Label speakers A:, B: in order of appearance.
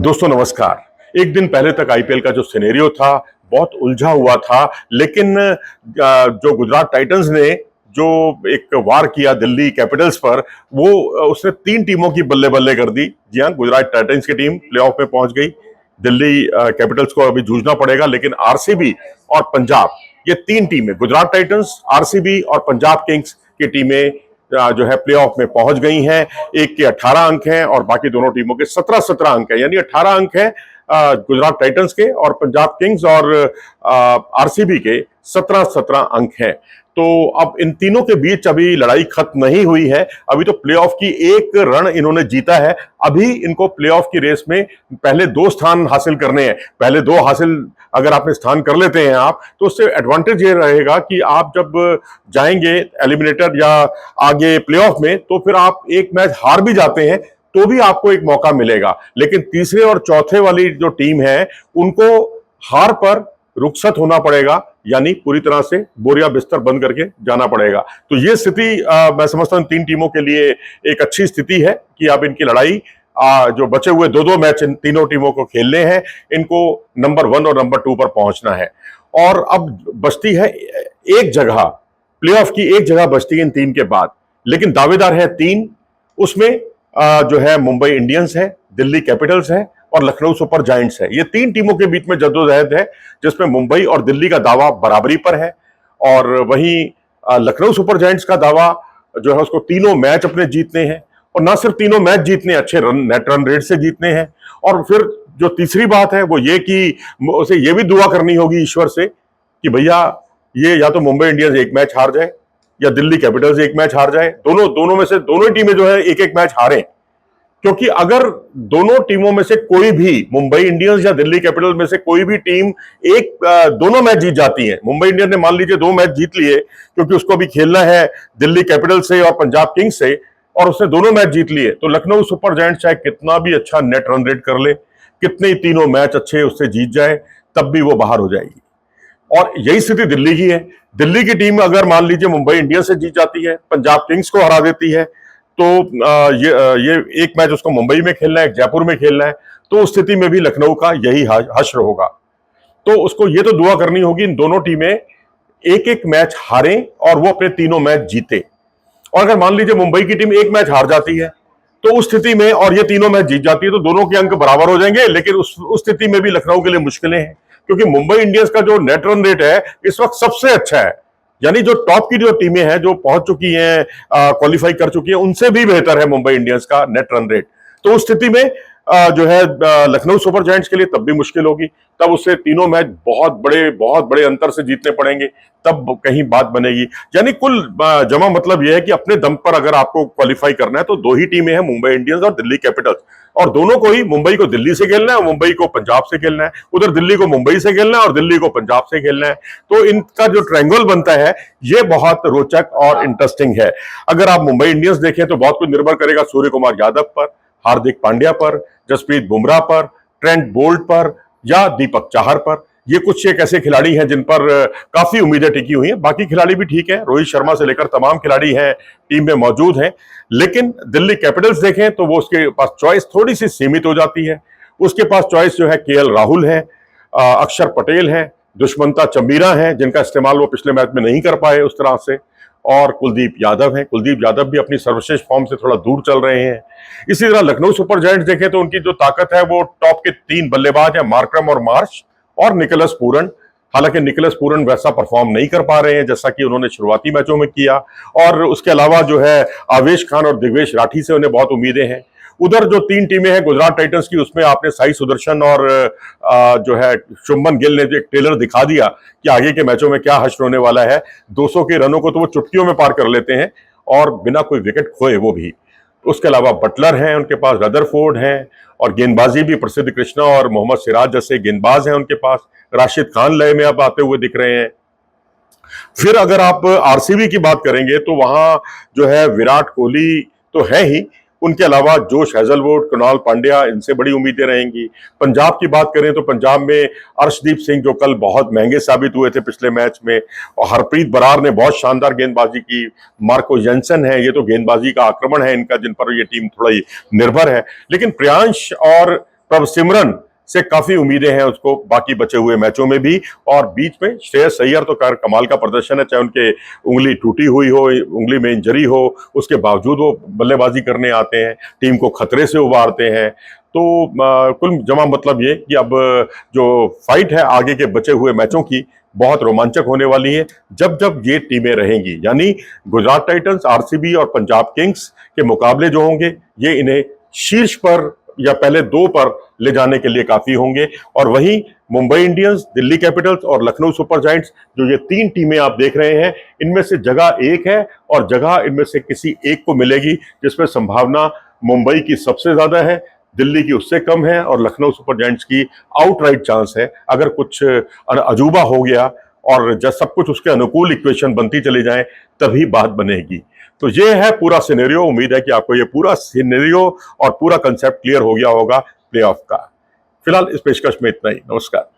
A: दोस्तों नमस्कार। एक दिन पहले तक आईपीएल का जो सिनेरियो था बहुत उलझा हुआ था, लेकिन जो गुजरात टाइटंस ने जो एक वार किया दिल्ली कैपिटल्स पर, वो उसने तीन टीमों की बल्ले बल्ले कर दी। जी हाँ, गुजरात टाइटंस की टीम प्लेऑफ में पहुंच गई। दिल्ली कैपिटल्स को अभी जूझना पड़ेगा, लेकिन आरसीबी और पंजाब, ये तीन टीमें, गुजरात टाइटंस, आरसीबी और पंजाब किंग्स की टीमें जो है प्लेऑफ में पहुंच गई हैं। एक के 18 अंक हैं और बाकी दोनों टीमों के 17-17 अंक हैं, यानी 18 अंक हैं गुजरात टाइटंस के और पंजाब किंग्स और आरसीबी के 17-17 अंक हैं। तो अब इन तीनों के बीच अभी लड़ाई खत्म नहीं हुई है। अभी तो प्लेऑफ की एक रन इन्होंने जीता है। अभी इनको प्लेऑफ की रेस में पहले दो स्थान हासिल करने हैं। पहले दो हासिल अगर आपने स्थान कर लेते हैं आप, तो उससे एडवांटेज ये रहेगा कि आप जब जाएंगे एलिमिनेटर या आगे प्लेऑफ में, तो फिर आप एक मैच हार भी जाते हैं तो भी आपको एक मौका मिलेगा। लेकिन तीसरे और चौथे वाली जो टीम है, उनको हार पर रुखसत होना पड़ेगा, यानी पूरी तरह से बोरिया बिस्तर बंद करके जाना पड़ेगा। तो ये स्थिति मैं समझता हूं तीन टीमों के लिए एक अच्छी स्थिति है कि अब इनकी लड़ाई जो बचे हुए दो दो मैच इन तीनों टीमों को खेलने हैं, इनको नंबर 1 और नंबर 2 पर पहुंचना है। और अब बचती है एक जगह, प्लेऑफ की एक जगह बचती है इन तीन के बाद, लेकिन दावेदार है तीन। उसमें जो है मुंबई इंडियंस है, दिल्ली कैपिटल्स है और लखनऊ सुपर जायंट्स है। ये तीन टीमों के बीच में जद्दोजहद है, जिसमें मुंबई और दिल्ली का दावा बराबरी पर है, और वहीं लखनऊ सुपर जायंट्स का दावा जो है उसको तीनों मैच अपने जीतने हैं, और ना सिर्फ तीनों मैच जीतने, अच्छे नेट रन रेट से जीतने हैं। और फिर जो तीसरी बात है वो ये कि उसे ये भी दुआ करनी होगी ईश्वर से कि भैया ये या तो मुंबई इंडियंस एक मैच हार जाए या दिल्ली कैपिटल्स एक मैच हार जाए। दोनों में से दोनों ही टीमें जो है एक एक मैच हारें, क्योंकि अगर दोनों टीमों में से कोई भी, मुंबई इंडियंस या दिल्ली कैपिटल्स में से कोई भी टीम दोनों मैच जीत जाती है, मुंबई इंडियंस ने मान लीजिए 2 मैच जीत लिए क्योंकि उसको भी खेलना है दिल्ली कैपिटल्स से और पंजाब किंग्स से, और उसने दोनों मैच जीत लिए, तो लखनऊ सुपर जायंट्स चाहे कितना भी अच्छा नेट रन रेट कर ले, कितने ही तीनों मैच अच्छे उससे जीत जाए, तब भी वो बाहर हो जाएगी। और यही स्थिति दिल्ली की है। दिल्ली की टीम अगर मान लीजिए मुंबई इंडियंस से जीत जाती है, पंजाब किंग्स को हरा देती है, तो ये एक मैच उसको मुंबई में खेलना है, जयपुर में खेलना है, तो उस स्थिति में भी लखनऊ का यही हश्र होगा। तो उसको ये तो दुआ करनी होगी इन दोनों टीमें एक एक मैच हारें और वो अपने तीनों मैच जीते। और अगर मान लीजिए मुंबई की टीम एक मैच हार जाती है, तो उस स्थिति में, और ये तीनों मैच जीत जाती है, तो दोनों के अंक बराबर हो जाएंगे। लेकिन उस स्थिति में भी लखनऊ के लिए मुश्किलें हैं, क्योंकि मुंबई इंडियंस का जो नेट रन रेट है इस वक्त सबसे अच्छा है, यानी जो टॉप की जो टीमें हैं जो पहुंच चुकी हैं, क्वालिफाई कर चुकी हैं, उनसे भी बेहतर है मुंबई इंडियंस का नेट रन रेट। तो उस स्थिति में जो है लखनऊ सुपर जायंट्स के लिए तब भी मुश्किल होगी, तब उससे तीनों मैच बहुत बड़े अंतर से जीतने पड़ेंगे, तब कहीं बात बनेगी। यानी कुल जमा मतलब यह है कि अपने दम पर अगर आपको क्वालिफाई करना है तो दो ही टीमें हैं, मुंबई इंडियंस और दिल्ली कैपिटल्स, और दोनों को ही, मुंबई को दिल्ली से खेलना है, मुंबई को पंजाब से खेलना है, उधर दिल्ली को मुंबई से खेलना है और दिल्ली को पंजाब से खेलना है। तो इनका जो ट्रायंगल बनता है ये बहुत रोचक और इंटरेस्टिंग है। अगर आप मुंबई इंडियंस देखें तो बहुत कुछ निर्भर करेगा सूर्य कुमार यादव पर, हार्दिक पांड्या पर, जसप्रीत बुमराह पर, ट्रेंट बोल्ट पर या दीपक चाहर पर। ये कुछ एक ऐसे खिलाड़ी हैं जिन पर काफी उम्मीदें टिकी हुई हैं। बाकी खिलाड़ी भी ठीक है, रोहित शर्मा से लेकर तमाम खिलाड़ी हैं टीम में मौजूद हैं। लेकिन दिल्ली कैपिटल्स देखें तो वो उसके पास चॉइस थोड़ी सी सीमित हो जाती है। उसके पास चॉइस जो है केएल राहुल है, अक्षर पटेल है, दुष्मंता चंबीरा है, जिनका इस्तेमाल वो पिछले मैच में नहीं कर पाए उस तरह से, और कुलदीप यादव है। कुलदीप यादव भी अपनी सर्वश्रेष्ठ फॉर्म से थोड़ा दूर चल रहे हैं। इसी तरह लखनऊ सुपर जायंट्स देखें तो उनकी जो ताकत है वो टॉप के 3 बल्लेबाज हैं, मार्करम और मार्श और निकोलस पूरन। हालांकि निकोलस पूरन वैसा परफॉर्म नहीं कर पा रहे हैं जैसा कि उन्होंने शुरुआती मैचों में किया, और उसके अलावा जो है आवेश खान और दिग्वेश राठी से उन्हें बहुत उम्मीदें हैं। उधर जो 3 टीमें हैं गुजरात टाइटंस की, उसमें आपने साई सुदर्शन और जो है शुभमन गिल ने जो एक ट्रेलर दिखा दिया कि आगे के मैचों में क्या हश्र होने वाला है। 200 के रनों को तो वो चुटकियों में पार कर लेते हैं और बिना कोई विकेट खोए वो भी। उसके अलावा बटलर हैं उनके पास, रदरफोर्ड हैं, और गेंदबाजी भी प्रसिद्ध कृष्णा और मोहम्मद सिराज जैसे गेंदबाज हैं उनके पास। राशिद खान लय में अब आते हुए दिख रहे हैं। फिर अगर आप आरसीबी की बात करेंगे तो वहां जो है विराट कोहली तो है ही, उनके अलावा जोश हेजलवुड, कृणाल पांड्या, इनसे बड़ी उम्मीदें रहेंगी। पंजाब की बात करें तो पंजाब में अर्शदीप सिंह जो कल बहुत महंगे साबित हुए थे पिछले मैच में, और हरप्रीत बरार ने बहुत शानदार गेंदबाजी की, मार्को जेंसन है, ये तो गेंदबाजी का आक्रमण है इनका जिन पर ये टीम थोड़ा निर्भर है। लेकिन प्रियांश और प्रभ सिमरन से काफी उम्मीदें हैं उसको बाकी बचे हुए मैचों में भी। और बीच में श्रेयस अय्यर तो कमाल का प्रदर्शन है, चाहे उनके उंगली टूटी हुई हो, उंगली में इंजरी हो, उसके बावजूद वो बल्लेबाजी करने आते हैं, टीम को खतरे से उबारते हैं। तो कुल जमा मतलब ये कि अब जो फाइट है आगे के बचे हुए मैचों की बहुत रोमांचक होने वाली है जब जब ये टीमें रहेंगी, यानी गुजरात टाइटंस, आरसीबी और पंजाब किंग्स के मुकाबले जो होंगे ये इन्हें शीर्ष पर या पहले दो पर ले जाने के लिए काफी होंगे। और वहीं मुंबई इंडियंस, दिल्ली कैपिटल्स और लखनऊ सुपर जायंट्स, जो ये तीन टीमें आप देख रहे हैं, इनमें से जगह एक है और जगह इनमें से किसी एक को मिलेगी, जिसमें संभावना मुंबई की सबसे ज्यादा है, दिल्ली की उससे कम है और लखनऊ सुपर जायंट्स की आउटराइट चांस है। अगर कुछ अजूबा हो गया और जब सब कुछ उसके अनुकूल इक्वेशन बनती चली जाए तभी बात बनेगी। तो ये है पूरा सिनेरियो। उम्मीद है कि आपको ये पूरा सिनेरियो और पूरा कंसेप्ट क्लियर हो गया होगा प्लेऑफ का। फिलहाल इस पेशकश में इतना ही। नमस्कार।